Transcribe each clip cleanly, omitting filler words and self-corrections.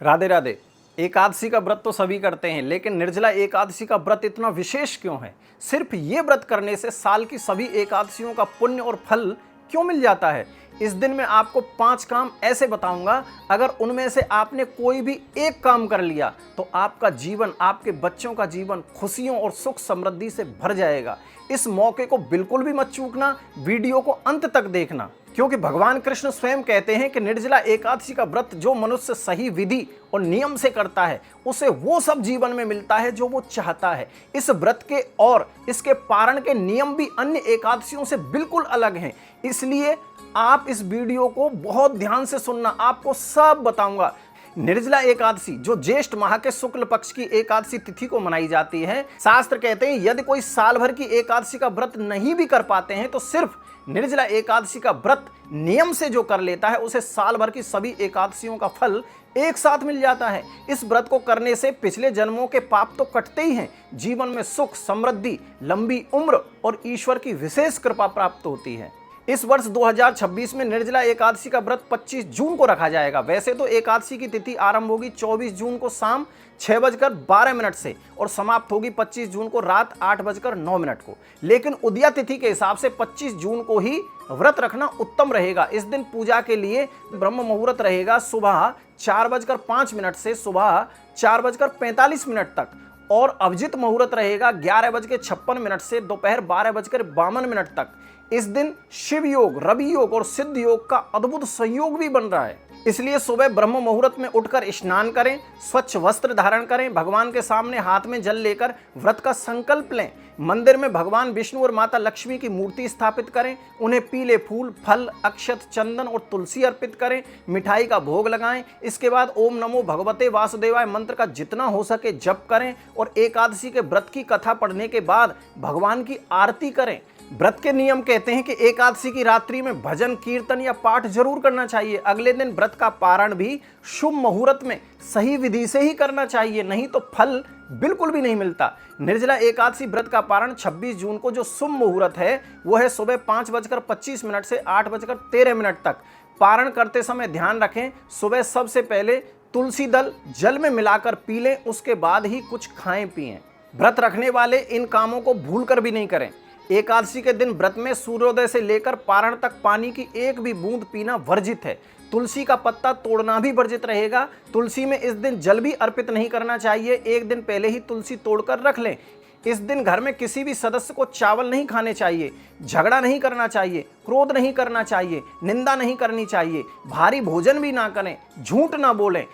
राधे राधे। एकादशी का व्रत तो सभी करते हैं, लेकिन निर्जला एकादशी का व्रत इतना विशेष क्यों है? सिर्फ ये व्रत करने से साल की सभी एकादशियों का पुण्य और फल क्यों मिल जाता है? इस दिन मैं आपको 5 काम ऐसे बताऊंगा, अगर उनमें से आपने कोई भी एक काम कर लिया तो आपका जीवन, आपके बच्चों का जीवन खुशियों और सुख समृद्धि से भर जाएगा। इस मौके को बिल्कुल भी मत चूकना, वीडियो को अंत तक देखना, क्योंकि भगवान कृष्ण स्वयं कहते हैं कि निर्जला एकादशी का व्रत जो मनुष्य सही विधि और नियम से करता है, उसे वो सब जीवन में मिलता है जो वो चाहता है। इस व्रत के और इसके पारण के नियम भी अन्य एकादशियों से बिल्कुल अलग हैं, इसलिए आप इस वीडियो को बहुत ध्यान से सुनना, आपको सब बताऊंगा। निर्जला एकादशी जो ज्येष्ठ माह के शुक्ल पक्ष की एकादशी तिथि को मनाई जाती है, शास्त्र कहते हैं यदि कोई साल भर की एकादशी का व्रत नहीं भी कर पाते हैं तो सिर्फ निर्जला एकादशी का व्रत नियम से जो कर लेता है उसे साल भर की सभी एकादशियों का फल एक साथ मिल जाता है। इस व्रत को करने से पिछले जन्मों के पाप तो कटते ही हैं, जीवन में सुख समृद्धि, लंबी उम्र और ईश्वर की विशेष कृपा प्राप्त होती है। इस वर्ष 2026 में निर्जला एकादशी का व्रत 25 जून को रखा जाएगा। वैसे तो एकादशी की तिथि आरंभ होगी 24 जून को शाम 6:12 से और समाप्त होगी 25 जून को रात 8:09 को, लेकिन उदया तिथि के हिसाब से 25 जून को ही व्रत रखना उत्तम रहेगा। इस दिन पूजा के लिए ब्रह्म मुहूर्त रहेगा सुबह 4:05 से सुबह 4:45 तक, और अभिजित मुहूर्त रहेगा 11:56 से दोपहर 12:52 तक। इस दिन शिव योग, रवि योग और सिद्ध योग का अद्भुत संयोग भी बन रहा है, इसलिए सुबह ब्रह्म मुहूर्त में उठकर स्नान करें, स्वच्छ वस्त्र धारण करें, भगवान के सामने हाथ में जल लेकर व्रत का संकल्प लें, मंदिर में भगवान विष्णु और माता लक्ष्मी की मूर्ति स्थापित करें, उन्हें पीले फूल, फल, अक्षत, चंदन और तुलसी अर्पित करें, मिठाई का भोग लगाएं। इसके बाद ओम नमो भगवते वासुदेवाय मंत्र का जितना हो सके जप करें और एकादशी के व्रत की कथा पढ़ने के बाद भगवान की आरती करें। व्रत के नियम कहते हैं कि एकादशी की रात्रि में भजन, कीर्तन या पाठ जरूर करना चाहिए। अगले दिन व्रत का पारण भी शुभ मुहूर्त में सही विधि से ही करना चाहिए, नहीं तो फल बिल्कुल भी नहीं मिलता। निर्जला एकादशी व्रत का पारण 26 जून को जो शुभ मुहूर्त है वो है सुबह 5:25 से 8:13 तक। पारण करते समय ध्यान रखें, सुबह सबसे पहले तुलसी दल जल में मिलाकर पी लें, उसके बाद ही कुछ खाएं पिएं। व्रत रखने वाले इन कामों को भूल कर भी नहीं करें। एकादशी के दिन व्रत में सूर्योदय से लेकर पारण तक पानी की एक भी बूंद पीना वर्जित है। तुलसी का पत्ता तोड़ना भी वर्जित रहेगा। तुलसी में इस दिन जल भी अर्पित नहीं करना चाहिए, एक दिन पहले ही तुलसी तोड़कर रख लें। इस दिन घर में किसी भी सदस्य को चावल नहीं खाने चाहिए, झगड़ा नहीं करना चाहिए, क्रोध नहीं करना चाहिए, निंदा नहीं करनी चाहिए, भारी भोजन भी ना करें, झूठ ना बोलें।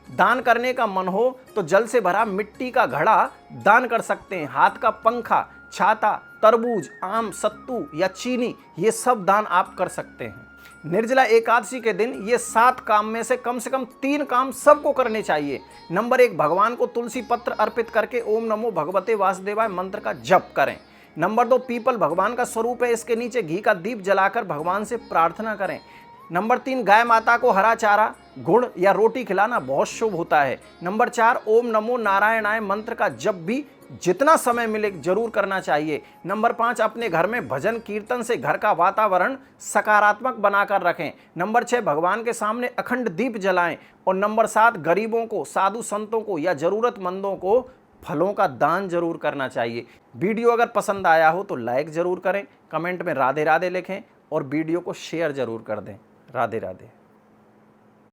दान करने का मन हो तो जल से भरा मिट्टी का घड़ा दान कर सकते हैं। हाथ का पंखा, छाता, तरबूज, आम, सत्तू या चीनी, ये सब दान आप कर सकते हैं। निर्जला एकादशी के दिन ये 7 काम में से कम 3 काम सबको करने चाहिए। नंबर 1, भगवान को तुलसी पत्र अर्पित करके ओम नमो भगवते वासुदेवाय मंत्र का जप करें। नंबर 2, पीपल भगवान का स्वरूप है, इसके नीचे घी का दीप जलाकर भगवान से प्रार्थना करें। नंबर 3, गाय माता को हरा चारा, गुड़ या रोटी खिलाना बहुत शुभ होता है। नंबर 4, ओम नमो नारायणाय मंत्र का जप भी जितना समय मिले जरूर करना चाहिए। नंबर 5, अपने घर में भजन कीर्तन से घर का वातावरण सकारात्मक बनाकर रखें। नंबर 6, भगवान के सामने अखंड दीप जलाएं। और नंबर 7, गरीबों को, साधु संतों को या जरूरतमंदों को फलों का दान जरूर करना चाहिए। वीडियो अगर पसंद आया हो तो लाइक जरूर करें, कमेंट में राधे राधे लिखें और वीडियो को शेयर जरूर कर दें। राधे राधे।